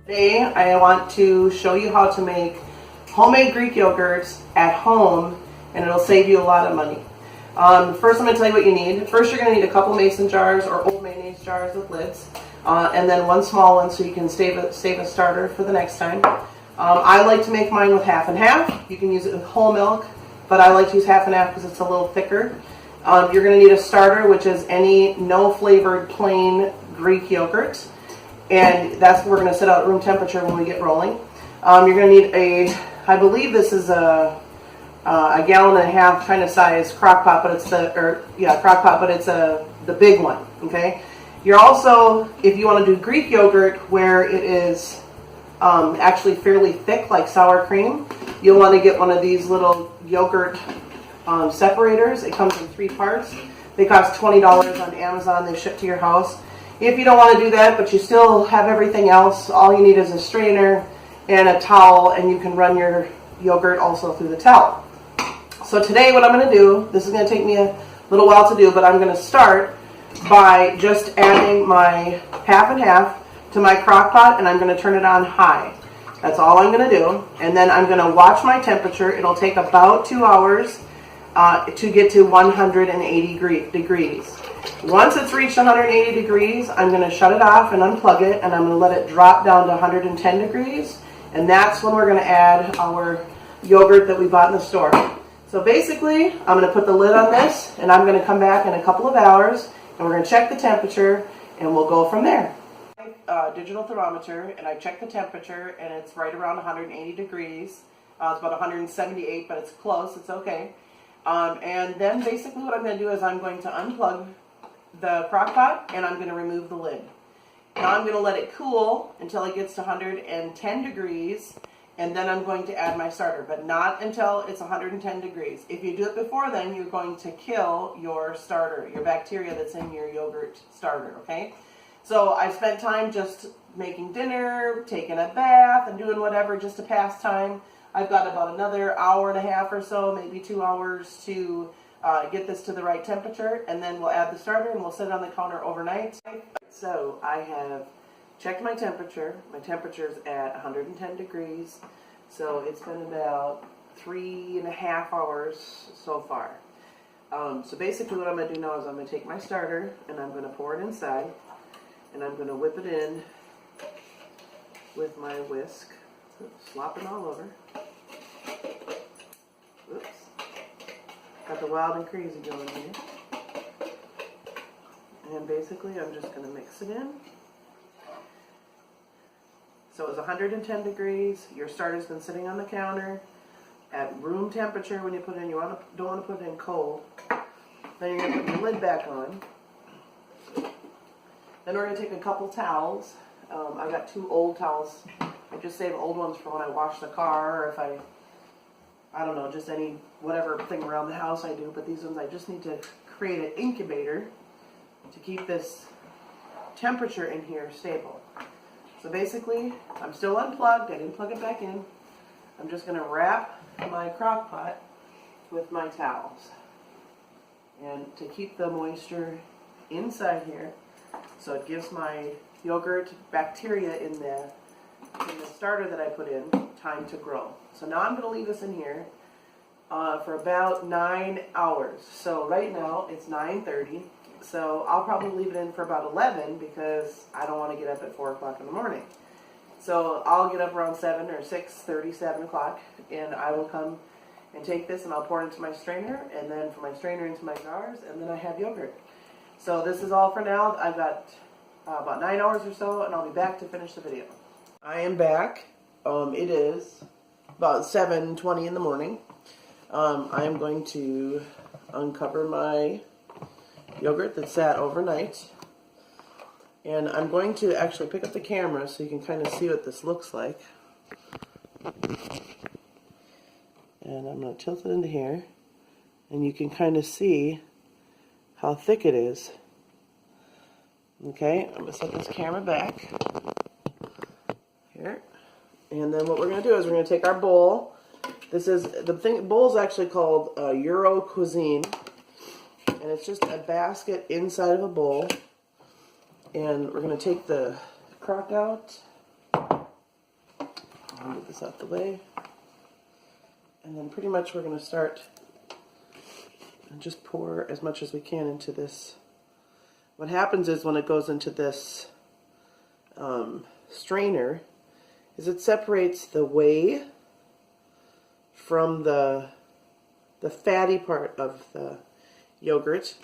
Today I want to show you how to make homemade Greek yogurts at home, and it'll save you a lot of money. First I'm going to tell you what you need. First you're going to need a couple mason jars or old mayonnaise jars with lids, and then one small one so you can save a starter for the next time. I like to make mine with half and half. You can use it with whole milk, but I like to use half and half because it's a little thicker. You're going to need a starter, which is any no flavored plain Greek yogurt. And that's what we're going to set out at room temperature when we get rolling. You're going to need I believe this is a gallon and a half kind of size crock pot, but it's crock pot, but it's the big one. Okay. You're also, if you want to do Greek yogurt where it is actually fairly thick, like sour cream, you'll want to get one of these little yogurt separators. It comes in 3 parts. They cost $20 on Amazon. They ship to your house. If you don't want to do that, but you still have everything else, all you need is a strainer and a towel, and you can run your yogurt also through the towel. So today what I'm going to do, this is going to take me a little while to do, but I'm going to start by just adding my half and half to my crock pot, and I'm going to turn it on high. That's all I'm going to do. And then I'm going to watch my temperature. It'll take about 2 hours to get to 180 degrees. Once it's reached 180 degrees, I'm going to shut it off and unplug it, and I'm going to let it drop down to 110 degrees, and that's when we're going to add our yogurt that we bought in the store. So basically, I'm going to put the lid on this, and I'm going to come back in a couple of hours, and we're going to check the temperature, and we'll go from there. Digital thermometer, and I check the temperature, and it's right around 180 degrees. It's about 178, but it's close. It's okay. And then basically what I'm going to do is I'm going to unplug the crock pot, and I'm going to remove the lid. Now I'm going to let it cool until it gets to 110 degrees, and then I'm going to add my starter, but not until it's 110 degrees. If you do it before then, you're going to kill your starter, your bacteria that's in your yogurt starter, okay? So I spent time just making dinner, taking a bath, and doing whatever just to pass time. I've got about another hour and a half or so, maybe 2 hours to get this to the right temperature, and then we'll add the starter and we'll set it on the counter overnight. So I have checked my temperature. My temperature's at 110 degrees, so it's been about 3.5 hours so far. So basically what I'm going to do now is I'm going to take my starter and I'm going to pour it inside, and I'm going to whip it in with my whisk, slopping all over. Oops. Got the wild and crazy going here. And basically I'm just going to mix it in. So it was 110 degrees. Your starter's been sitting on the counter at room temperature when you put it in. You don't want to put it in cold. Then you're going to put your lid back on. Then we're going to take a couple towels. I got 2 old towels. I just save old ones for when I wash the car, or if I don't know, just any whatever thing around the house I do. But these ones I just need to create an incubator to keep this temperature in here stable. So basically, I'm still unplugged. I didn't plug it back in. I'm just going to wrap my crock pot with my towels, and to keep the moisture inside here, so it gives my yogurt bacteria in the starter that I put in time to grow. So now I'm going to leave this in here for about 9 hours. So right now it's 9:30, so I'll probably leave it in for about 11 because I don't want to get up at 4 o'clock in the morning. So I'll get up around 7 or 6:30, 7 o'clock, and I will come and take this and I'll pour it into my strainer, and then from my strainer into my jars, and then I have yogurt. So this is all for now. I've got about 9 hours or so, and I'll be back to finish the video. I am back. It is about 7:20 in the morning. I am going to uncover my yogurt that sat overnight, and I'm going to actually pick up the camera so you can kind of see what this looks like. And I'm going to tilt it into here, and you can kind of see how thick it is. Okay, I'm going to set this camera back here, and then what we're going to do is we're going to take our bowl. This is bowl is actually called Euro Cuisine, and it's just a basket inside of a bowl. And we're going to take the crock out, Move this out the way. And then pretty much we're going to start and just pour as much as we can into this. What happens is when it goes into this strainer is it separates the whey from the fatty part of the yogurt,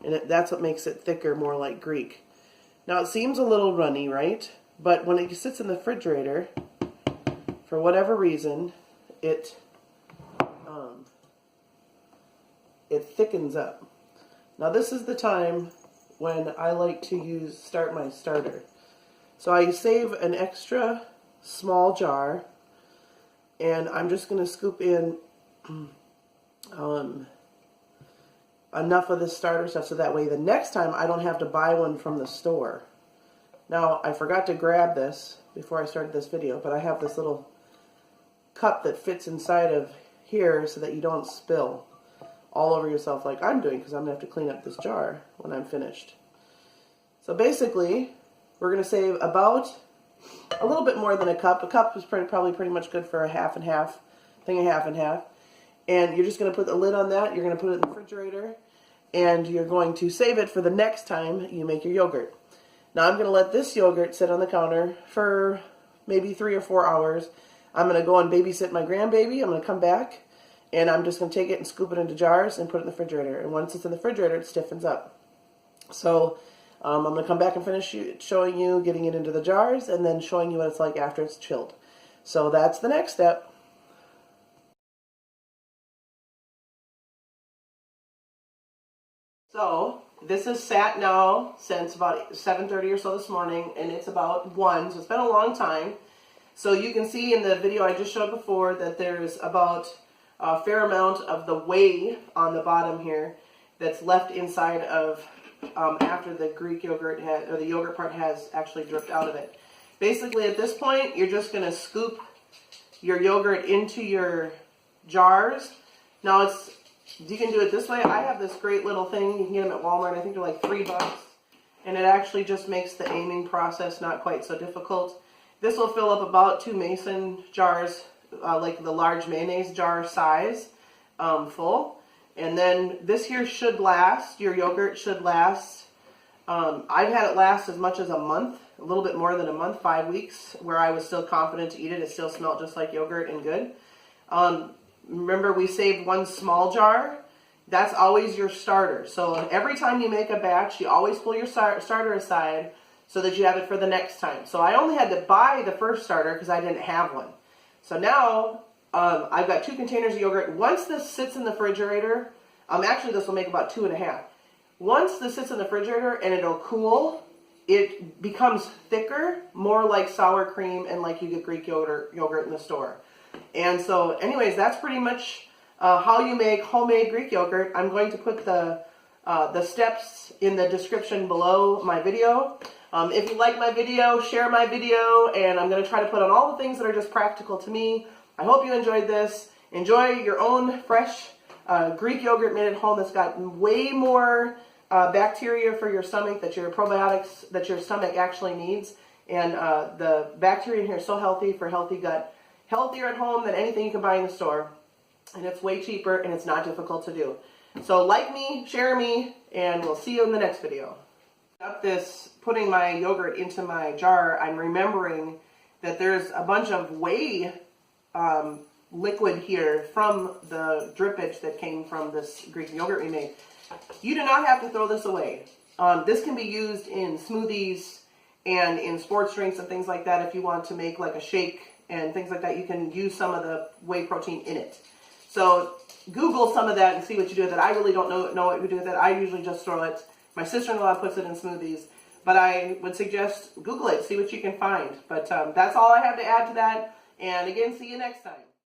and that's what makes it thicker, more like Greek. Now it seems a little runny, right? But when it sits in the refrigerator, for whatever reason, it thickens up. Now this is the time when I like to start my starter. So I save an extra small jar, and I'm just going to scoop in enough of this starter stuff so that way the next time I don't have to buy one from the store. Now I forgot to grab this before I started this video, but I have this little cup that fits inside of here so that you don't spill all over yourself like I'm doing, because I'm going to have to clean up this jar when I'm finished. So basically we're going to save about a little bit more than a cup. A cup is probably pretty much good for a half and half, thing, a half and half. And you're just going to put the lid on that. You're going to put it in the refrigerator, and you're going to save it for the next time you make your yogurt. Now I'm going to let this yogurt sit on the counter for maybe 3 or 4 hours. I'm going to go and babysit my grandbaby. I'm going to come back, and I'm just going to take it and scoop it into jars and put it in the refrigerator. And once it's in the refrigerator, it stiffens up. So I'm going to come back and finish showing you getting it into the jars and then showing you what it's like after it's chilled. So that's the next step. So this has sat now since about 7:30 or so this morning, and it's about 1, so it's been a long time. So you can see in the video I just showed before that there's about a fair amount of the whey on the bottom here that's left inside of after the Greek yogurt or the yogurt part has actually dripped out of it. Basically at this point you're just going to scoop your yogurt into your jars. Now you can do it this way. I have this great little thing. You can get them at Walmart. I think they're like $3. And it actually just makes the aiming process not quite so difficult. This will fill up about 2 mason jars, like the large mayonnaise jar size, full. And then this here should last. Your yogurt should last. I've had it last as much as a month, a little bit more than a month, 5 weeks, where I was still confident to eat it. It still smelled just like yogurt and good. Remember, we saved 1 small jar. That's always your starter. So every time you make a batch, you always pull your starter aside so that you have it for the next time. So I only had to buy the first starter because I didn't have one. So now I've got 2 containers of yogurt. Once this sits in the refrigerator, actually this will make about 2.5. Once this sits in the refrigerator and it'll cool, it becomes thicker, more like sour cream and like you get Greek yogurt in the store. And so anyways, that's pretty much how you make homemade Greek yogurt. I'm going to put the steps in the description below my video. If you like my video, share my video, and I'm going to try to put on all the things that are just practical to me. I hope you enjoyed this. Enjoy your own fresh Greek yogurt made at home that's got way more bacteria for your stomach, that your probiotics, that your stomach actually needs. And the bacteria in here is so healthy for healthy gut. Healthier at home than anything you can buy in the store. And it's way cheaper, and it's not difficult to do. So like me, share me, and we'll see you in the next video. Up this, putting my yogurt into my jar, I'm remembering that there's a bunch of whey liquid here from the drippage that came from this Greek yogurt we made. You do not have to throw this away. This can be used in smoothies and in sports drinks and things like that. If you want to make like a shake and things like that, you can use some of the whey protein in it. So Google some of that and see what you do with it. I really don't know what you do with it. I usually just throw it. My sister-in-law puts it in smoothies. But I would suggest Google it, see what you can find. But that's all I have to add to that. And again, see you next time.